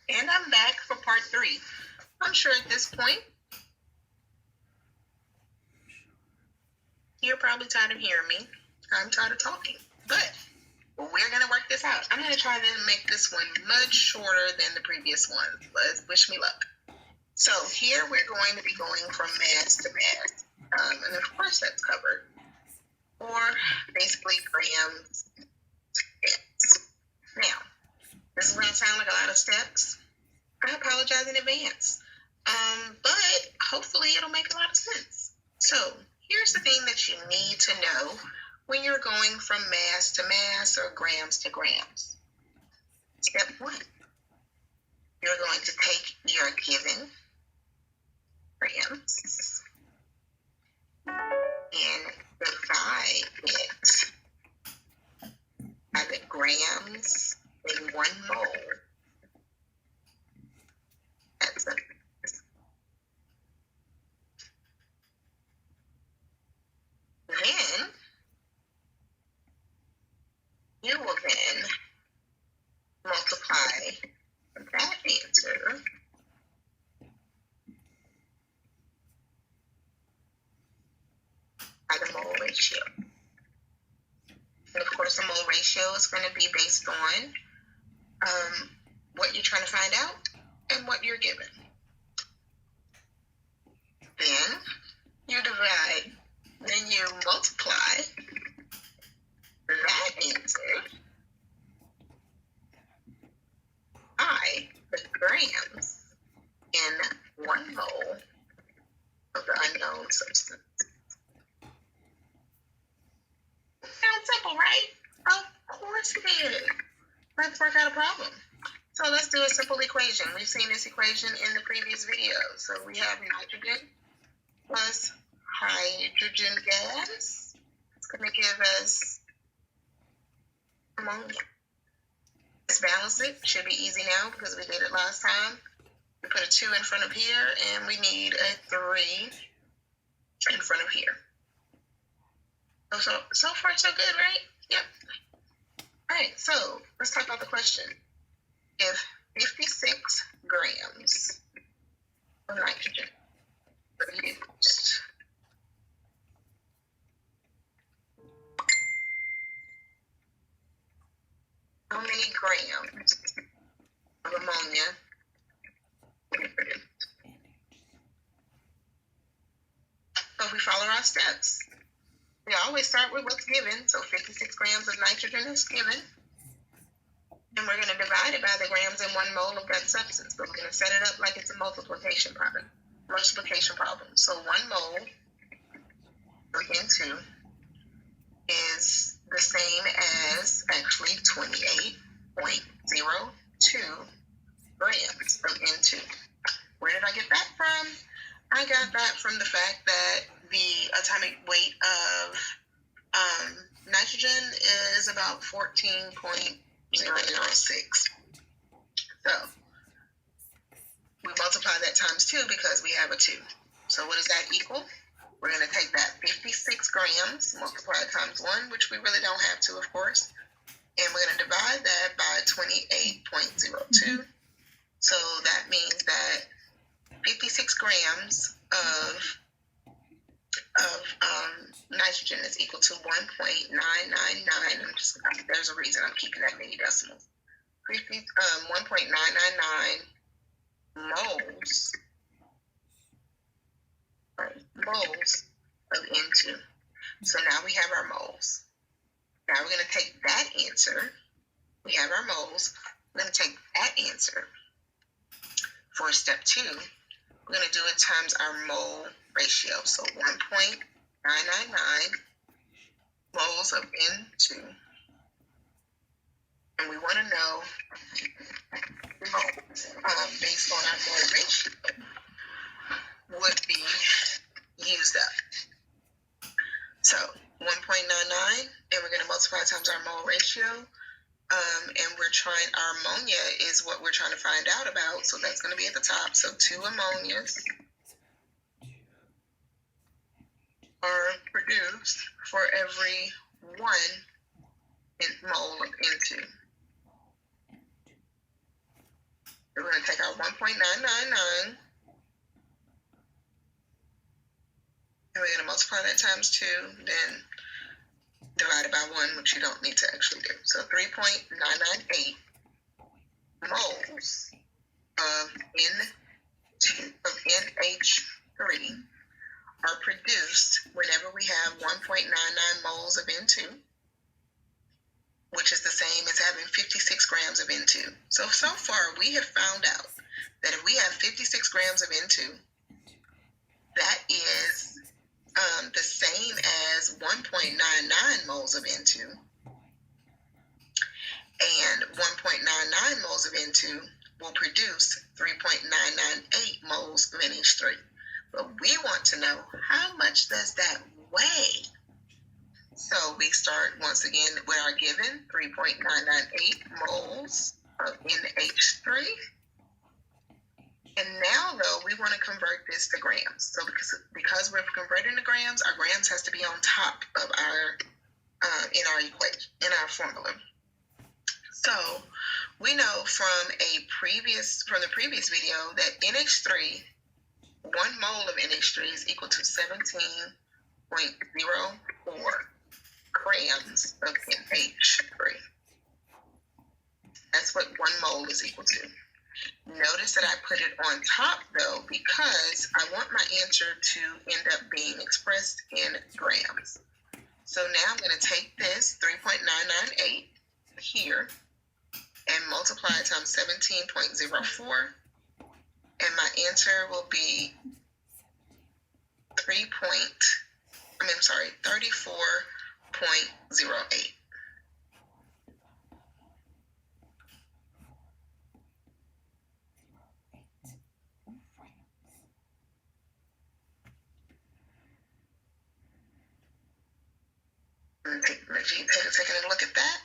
And I'm back for part 3. I'm sure at this point, you're probably tired of hearing me. I'm tired of talking. But we're going to work this out. I'm going to try to make this one much shorter than the previous one. Let's wish me luck. So here we're going to be going from mass to mass. And of course that's covered. Or basically grams to grams. Now, this is going to sound like a lot of steps. I apologize in advance. But hopefully it'll make a lot of sense. So here's the thing that you need to know when you're going from mass to mass or grams to grams. Step 1, you're going to take your given grams and divide it by the grams in 1 mole. That's it. Then you will then multiply that answer by the mole ratio. And of course, the mole ratio is going to be based on what you're trying to find out and what you're given. Then you divide, then you multiply that answer by the grams in 1 mole of the unknown substance. Sounds simple, right? Of course it is. Let's work out a problem. So let's do a simple equation. We've seen this equation in the previous video. So we have nitrogen plus hydrogen gas. It's going to give us ammonia. Let's balance it. Should be easy now because we did it last time. We put a 2 in front of here, and we need a 3 in front of here. So far, so good, right? Yep. All right, so let's talk about the question. If 56 grams of nitrogen are used, how many grams of ammonia will be produced? So if we follow our steps, we always start with what's given. So 56 grams of nitrogen is given. And we're going to divide it by the grams in 1 mole of that substance. But we're going to set it up like it's a multiplication problem. So 1 mole of N2 is the same as actually 28.02 grams of N2. Where did I get that from? I got that from the fact that the atomic weight of nitrogen is about 14.006. So we multiply that times 2 because we have a 2. So what does that equal? We're going to take that 56 grams, multiply it times 1, which we really don't have to, of course. And we're going to divide that by 28.02. So that means that 56 grams of nitrogen is equal to 1.999. There's a reason I'm keeping that many decimals. 1.999 moles of N2. So now we have our moles. Now we're going to take that answer. We have our moles. We're going to take that answer for step 2. We're going to do it times our mole ratio. So 1.999 moles of N2. And we want to know the moles based on our mole ratio would be used up. So 1.99, and we're going to multiply times our mole ratio. And we're trying, our ammonia is what we're trying to find out about. So that's going to be at the top. So 2 ammonias are produced for every 1 mole of N2. We're going to take our 1.999, and we're going to multiply that times 2, then divided by 1, which you don't need to actually do. So 3.998 moles of NH3 are produced whenever we have 1.99 moles of N2, which is the same as having 56 grams of N2. So far, we have found out that if we have 56 grams of N2, that is the same as 1.99 moles of N2, and 1.99 moles of N2 will produce 3.998 moles of NH3. But we want to know, how much does that weigh? So we start once again with our given 3.998 moles of NH3. And now, though, we want to convert this to grams. So because we're converting to grams, our grams has to be on top of our in our equation, in our formula. So we know from the previous video that NH3, 1 mole of NH3 is equal to 17.04 grams of NH3. That's what 1 mole is equal to. Notice that I put it on top, though, because I want my answer to end up being expressed in grams. So now I'm going to take this 3.998 here and multiply it times 17.04, and my answer will be 34.08. Take a look at that.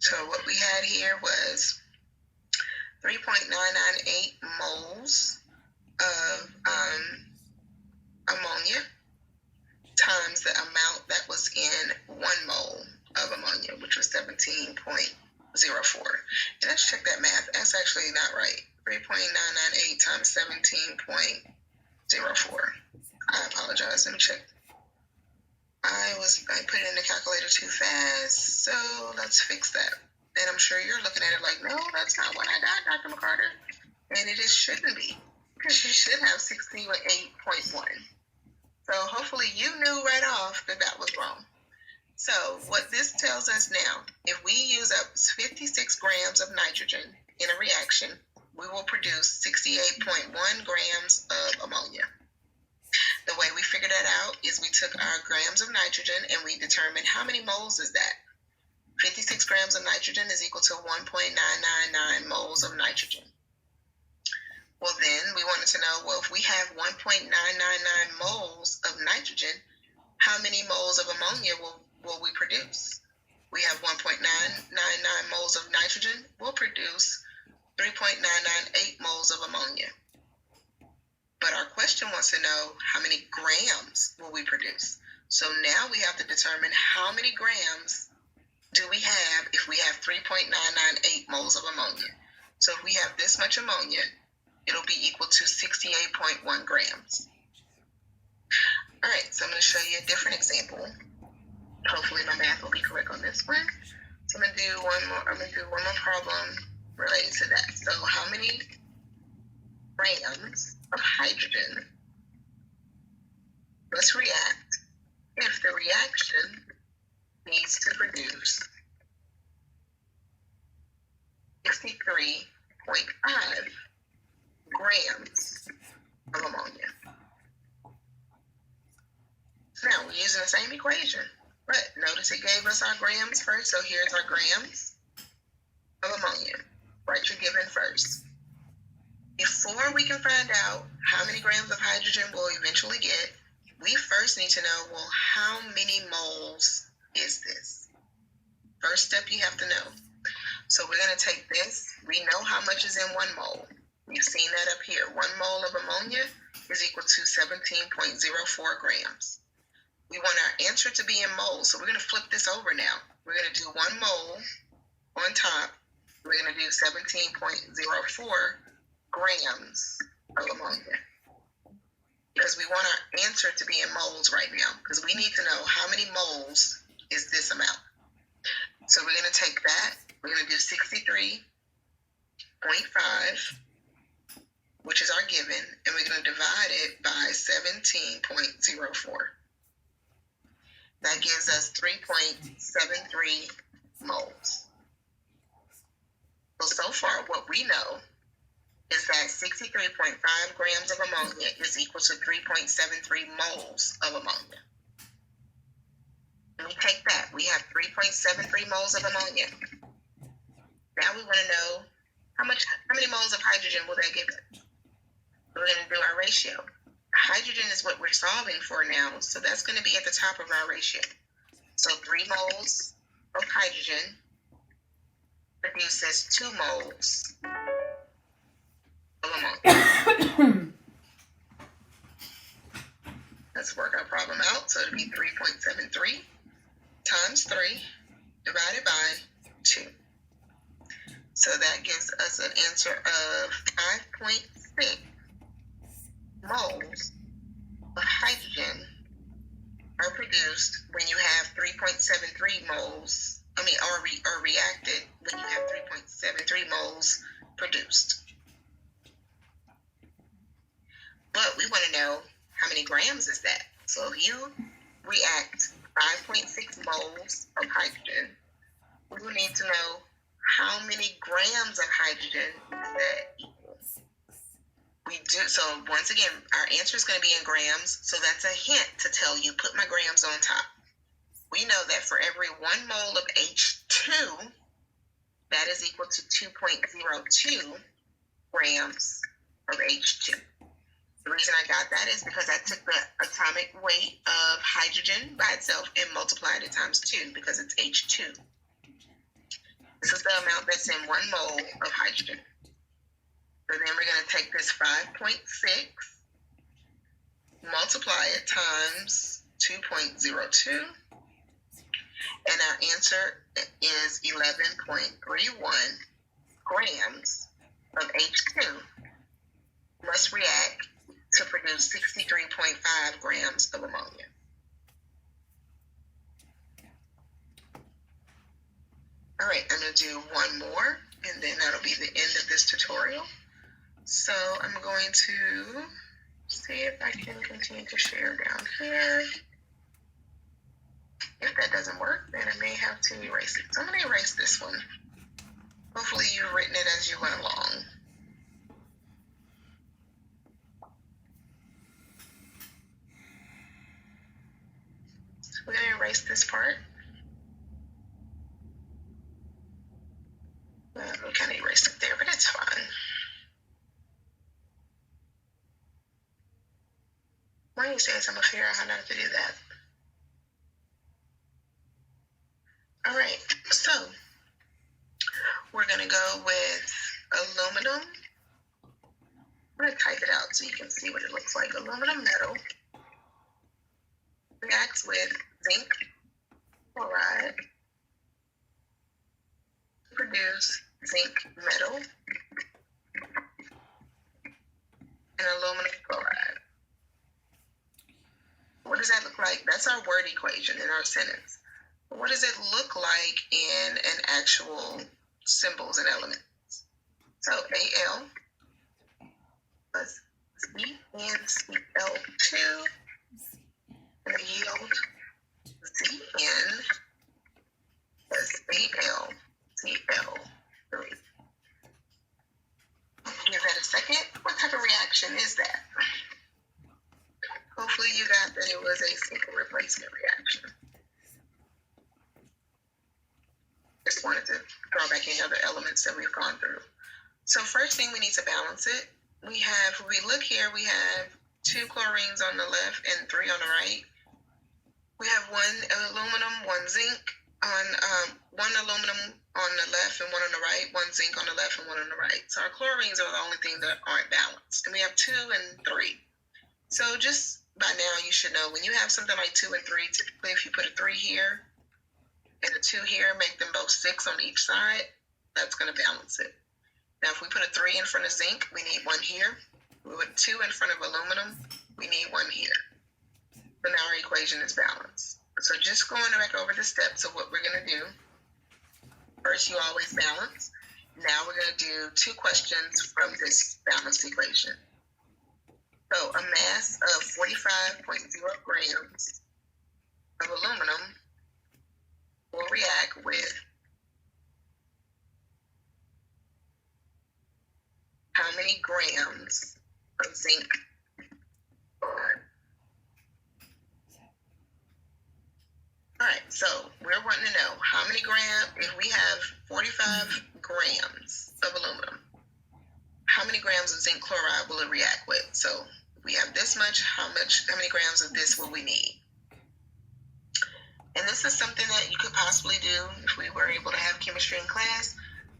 So what we had here was 3.998 moles of ammonia times the amount that was in 1 mole of ammonia, which was 17.04. And let's check that math. That's actually not right. 3.998 times 17.04. I apologize. Let me check. I put it in the calculator too fast, so let's fix that. And I'm sure you're looking at it like, no, that's not what I got, Dr. McCarter. And it shouldn't be, because you should have 68.1. So hopefully you knew right off that that was wrong. So what this tells us now, if we use up 56 grams of nitrogen in a reaction, we will produce 68.1 grams of ammonia. The way we figured that out is we took our grams of nitrogen and we determined how many moles is that. 56 grams of nitrogen is equal to 1.999 moles of nitrogen. Well, then we wanted to know, well, if we have 1.999 moles of nitrogen, how many moles of ammonia will we produce? We have 1.999 moles of nitrogen. We'll produce 3.998 moles of ammonia. But our question wants to know how many grams will we produce. So now we have to determine how many grams do we have if we have 3.998 moles of ammonia. So if we have this much ammonia, it'll be equal to 68.1 grams. All right, so I'm going to show you a different example. Hopefully my math will be correct on this one. So I'm going to do one more problem related to that. So how many grams of hydrogen must react if the reaction needs to produce 63.5 grams of ammonia? Now we're using the same equation, but notice it gave us our grams first. So here's our grams of ammonia. Write your given first. Before we can find out how many grams of hydrogen we'll eventually get, we first need to know, well, how many moles is this? First step you have to know. So we're going to take this. We know how much is in 1 mole. We've seen that up here. 1 mole of ammonia is equal to 17.04 grams. We want our answer to be in moles, so we're going to flip this over now. We're going to do 1 mole on top. We're going to do 17.04 grams of ammonia, because we want our answer to be in moles right now, because we need to know how many moles is this amount. So we're going to take that. We're going to do 63.5, which is our given, and we're going to divide it by 17.04. That gives us 3.73 moles. So far, what we know is that 63.5 grams of ammonia is equal to 3.73 moles of ammonia. And we take that. We have 3.73 moles of ammonia. Now we want to know how many moles of hydrogen will that give us? We're going to do our ratio. Hydrogen is what we're solving for now, so that's going to be at the top of our ratio. So 3 moles of hydrogen produces 2 moles of ammonia. Let's work our problem out. So it'll be 3.73 times 3 divided by 2. So that gives us an answer of 5.6 moles of hydrogen are produced when you have 3.73 moles, or reacted when you have 3.73 moles produced. But we want to know how many grams is that. So if you react 5.6 moles of hydrogen, we will need to know how many grams of hydrogen is that equal. We do, so once again, our answer is going to be in grams, so that's a hint to tell you, put my grams on top. We know that for every 1 mole of H2, that is equal to 2.02 grams of H2. The reason I got that is because I took the atomic weight of hydrogen by itself and multiplied it times 2, because it's H2. This is the amount that's in 1 mole of hydrogen. So then we're going to take this 5.6, multiply it times 2.02, and our answer is 11.31 grams of H2 must react to produce 63.5 grams of ammonia. All right, I'm going to do one more, and then that'll be the end of this tutorial. So I'm going to see if I can continue to share down here. If that doesn't work, then I may have to erase it. So I'm going to erase this one. Hopefully you've written it as you went along. So we're going to erase this part. We kind of erased it there, but it's fine. Why don't you say I'm going to figure out how not to do that? All right, so we're going to go with aluminum. I'm going to type it out so you can see what it looks like. Aluminum metal reacts with zinc chloride to produce zinc metal and aluminum chloride. What does that look like? That's our word equation in our sentence. What does it look like in an actual symbols and elements? So Al plus ZnCl2 and the yield Zn plus AlCl3. Give that a second. What type of reaction is that? Hopefully you got that it was a simple replacement reaction. Just wanted to throw back in other elements that we've gone through. So first thing, we need to balance it. If we look here, we have 2 chlorines on the left and 3 on the right. We have 1 aluminum, 1 zinc on 1 aluminum on the left and 1 on the right, 1 zinc on the left and 1 on the right. So our chlorines are the only thing that aren't balanced. And we have 2 and 3. So just by now you should know when you have something like 2 and 3, typically if you put a 3 here and a 2 here, make them both 6 on each side, that's going to balance it. Now if we put a 3 in front of zinc, we need 1 here. We put 2 in front of aluminum, we need 1 here. So now our equation is balanced. So just going back over the steps of what we're going to do. First, you always balance. Now we're going to do 2 questions from this balanced equation. So a mass of 45.0 grams of aluminum will react with how many grams of zinc? All right, so we're wanting to know how many grams, if we have 45 grams of aluminum, how many grams of zinc chloride will it react with? So if we have this much, how many grams of this will we need? And this is something that you could possibly do if we were able to have chemistry in class.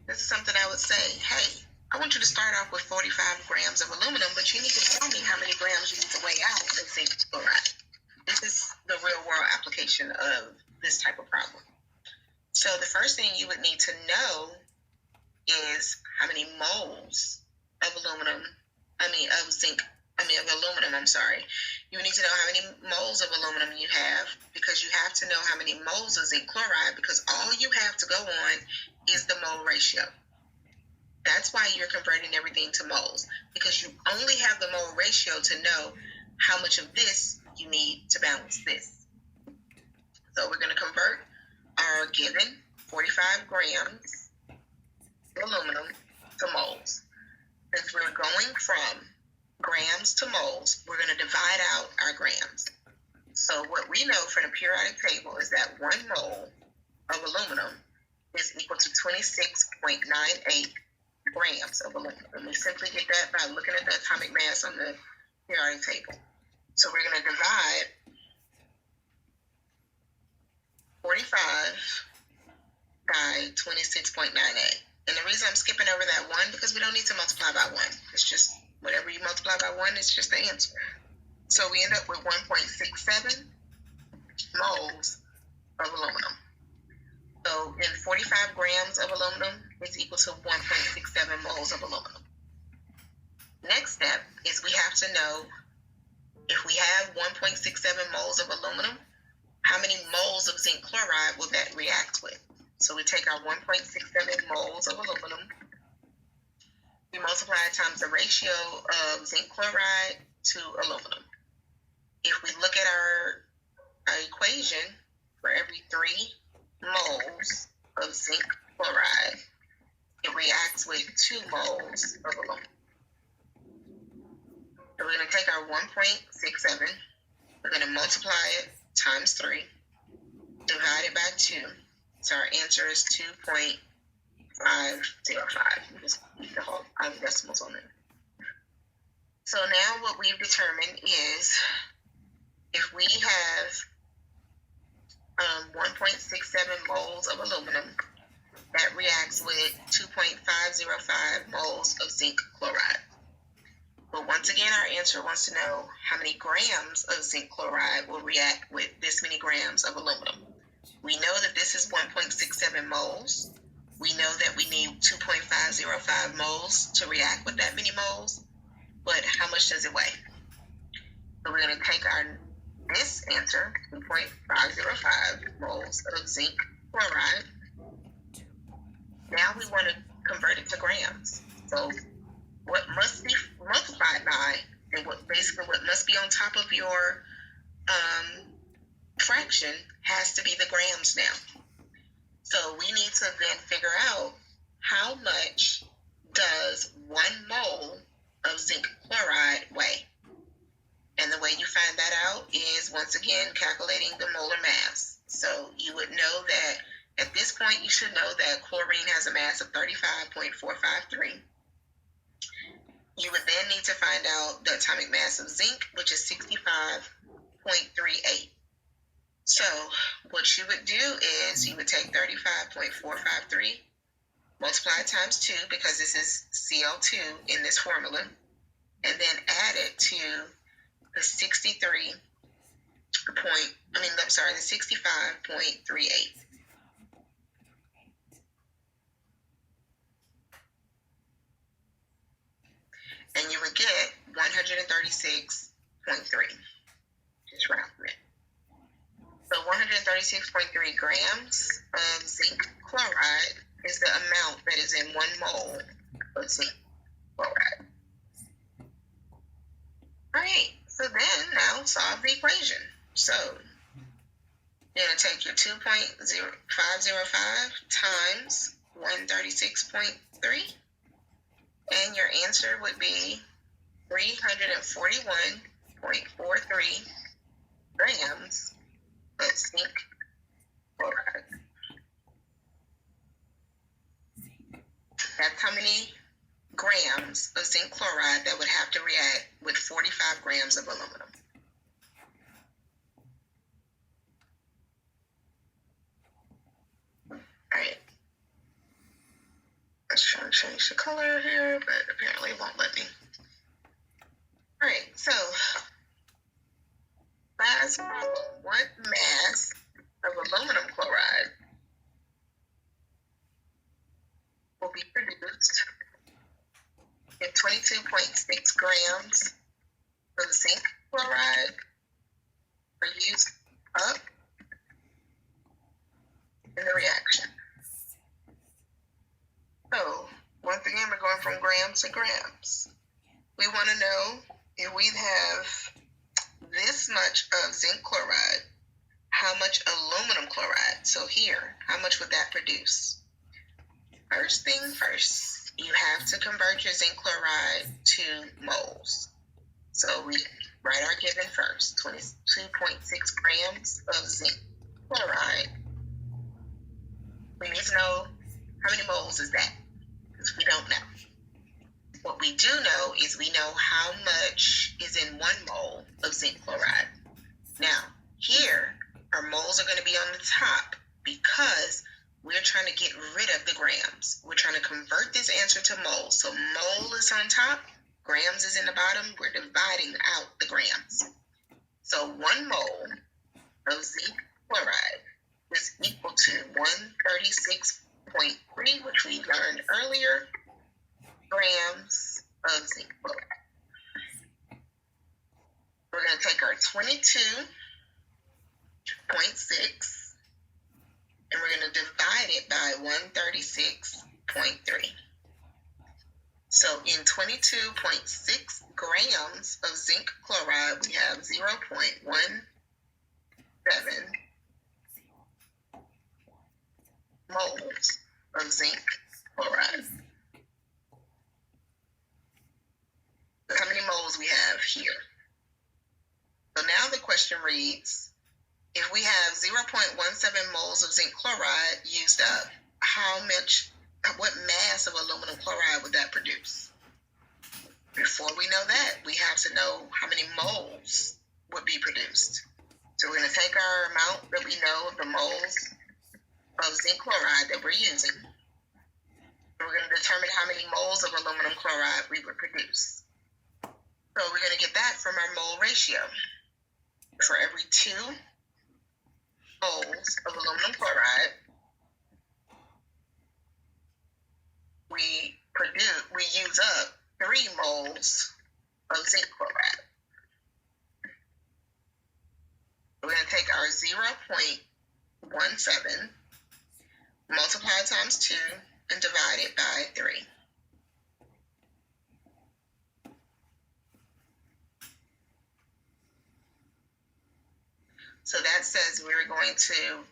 This is something I would say, hey, I want you to start off with 45 grams of aluminum, but you need to tell me how many grams you need to weigh out of zinc chloride. This is the real world application of this type of problem. So the first thing you would need to know is how many moles of aluminum, You need to know how many moles of aluminum you have, because you have to know how many moles of zinc chloride, because all you have to go on is the mole ratio. That's why you're converting everything to moles, because you only have the mole ratio to know how much of this you need to balance this. So we're going to convert our given 45 grams of aluminum to moles. Since we're going from grams to moles, we're going to divide out our grams. So what we know from the periodic table is that 1 mole of aluminum is equal to 26.98 grams of aluminum. And we simply get that by looking at the atomic mass on the periodic table. So we're going to divide 45 by 26.98. And the reason I'm skipping over that 1, because we don't need to multiply by 1. It's just whatever you multiply by 1, it's just the answer. So we end up with 1.67 moles of aluminum. So in 45 grams of aluminum, it's equal to 1.67 moles of aluminum. Next step is we have to know, if we have 1.67 moles of aluminum, how many moles of zinc chloride will that react with? So we take our 1.67 moles of aluminum, we multiply it times the ratio of zinc chloride to aluminum. If we look at our equation, for every 3 moles of zinc chloride, it reacts with 2 moles of aluminum. So we're going to take our 1.67, we're going to multiply it times 3, divide it by 2. So our answer is 2.505. Just keep the whole decimals on it. So now what we've determined is, if we have 1.67 moles of aluminum, that reacts with 2.505 moles of zinc chloride. But once again, our answer wants to know how many grams of zinc chloride will react with this many grams of aluminum. We know that this is 1.67 moles. We know that we need 2.505 moles to react with that many moles. But how much does it weigh? So we're going to take this answer, 2.505 moles of zinc chloride. Now we want to convert it to grams. So what must be multiplied by, and what must be on top of your fraction has to be the grams now. So we need to then figure out how much does 1 mole of zinc chloride weigh. And the way you find that out is, once again, calculating the molar mass. So you would know that at this point, you should know that chlorine has a mass of 35.453. You would then need to find out that atomic mass of zinc, which is 65.38. So what you would do is you would take 35.453, multiply it times 2, because this is Cl2 in this formula, and then add it to the 65.38. And you would get 136.3. Just round it. So 136.3 grams of zinc chloride is the amount that is in 1 mole of zinc chloride. All right, so then now solve the equation. So you're going to take your 2.0505 times 136.3, and your answer would be 341.43 grams of zinc chloride. That's how many grams of zinc chloride that would have to react with 45 grams of aluminum. All right. Let's try to change the color here, but apparently it won't let me. All right, so last problem. What mass of aluminum chloride will be produced if 22.6 grams of zinc chloride are used up in the reaction? So, once again, we're going from grams to grams. We want to know if we have this much of zinc chloride, how much aluminum chloride? So here, how much would that produce? First thing first, you have to convert your zinc chloride to moles. So we write our given first, 22.6 grams of zinc chloride. We need to know how many moles is that, because we don't know. What we do know is we know how much is in 1 mole of zinc chloride. Now, here, our moles are going to be on the top because we're trying to get rid of the grams. We're trying to convert this answer to moles. So mole is on top, grams is in the bottom. We're dividing out the grams. So 1 mole of zinc chloride is equal to 136.3, which we learned earlier, grams of zinc chloride. We're going to take our 22.6 and we're going to divide it by 136.3. So in 22.6 grams of zinc chloride, we have 0.17 moles of zinc chloride. How many moles we have here? So now the question reads, if we have 0.17 moles of zinc chloride used up, what mass of aluminum chloride would that produce? Before we know that, we have to know how many moles would be produced. So we're going to take our amount that we know of the moles of zinc chloride that we're using. And we're going to determine how many moles of aluminum chloride we would produce. So we're going to get that from our mole ratio. For every 2 moles of aluminum chloride, we use up 3 moles of zinc chloride. We're going to take our 0.17, multiply it times 2, and divide it by 3. So that says we're going to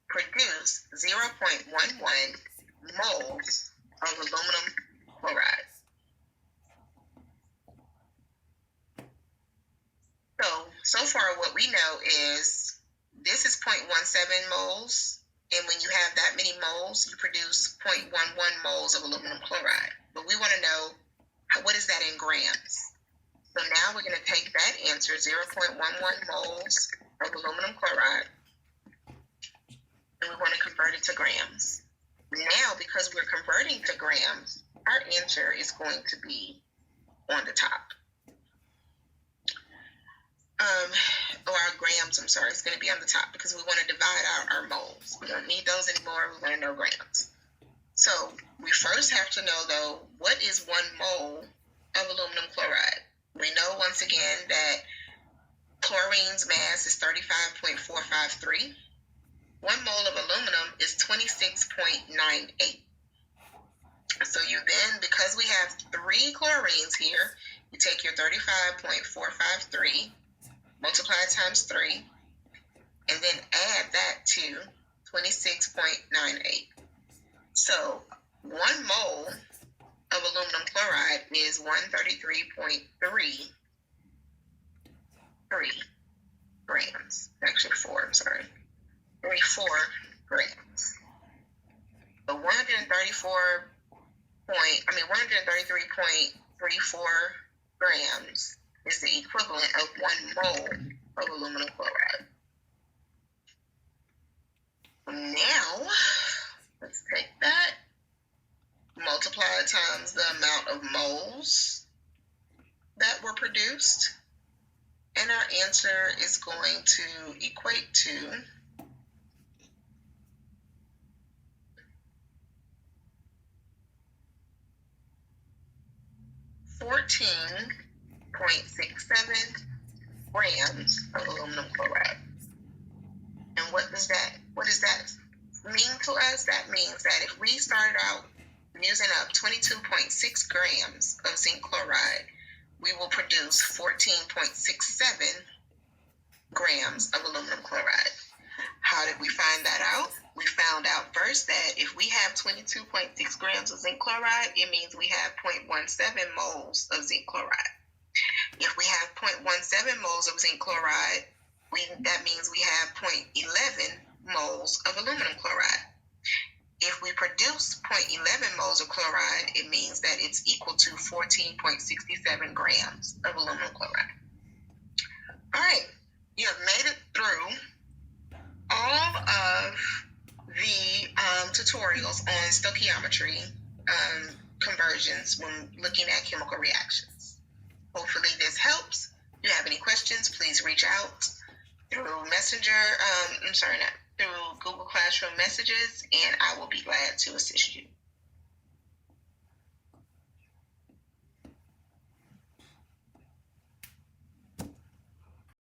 produce 0.11 moles of aluminum chloride. So far what we know is this is 0.17 moles, and when you have that many moles, you produce 0.11 moles of aluminum chloride. But we want to know, what is that in grams? So now we're going to take that answer, 0.11 moles of aluminum chloride, and we want to convert it to grams. Now, because we're converting to grams, our answer is going to be on the top. Or our grams, I'm sorry, it's going to be on the top because we want to divide out our moles. We don't need those anymore. We want to know grams. So we first have to know, though, what is 1 mole of aluminum chloride? We know, once again, that chlorine's mass is 35.453. 1 mole of aluminum is 26.98. So you then, because we have 3 chlorines here, you take your 35.453, multiply times 3, and then add that to 26.98. So 1 mole of aluminum chloride is 133.33 grams. Actually 4, I'm sorry. 34 grams. So 133.34 grams is the equivalent of 1 mole of aluminum chloride. Now, let's take that, multiply times the amount of moles that were produced, and our answer is going to equate to 14.67 grams of aluminum chloride. And what does that mean to us? That means that if we started out using up 22.6 grams of zinc chloride, we will produce 14.67 grams of aluminum chloride. How did we find that out? We found out first that if we have 22.6 grams of zinc chloride, it means we have 0.17 moles of zinc chloride. If we have 0.17 moles of zinc chloride, that means we have 0.11 moles of aluminum chloride. If we produce 0.11 moles of chloride, it means that it's equal to 14.67 grams of aluminum chloride. All right, you have made it through all of the tutorials on stoichiometry conversions when looking at chemical reactions. Hopefully this helps. If you have any questions, please reach out through through Google Classroom messages, and I will be glad to assist you.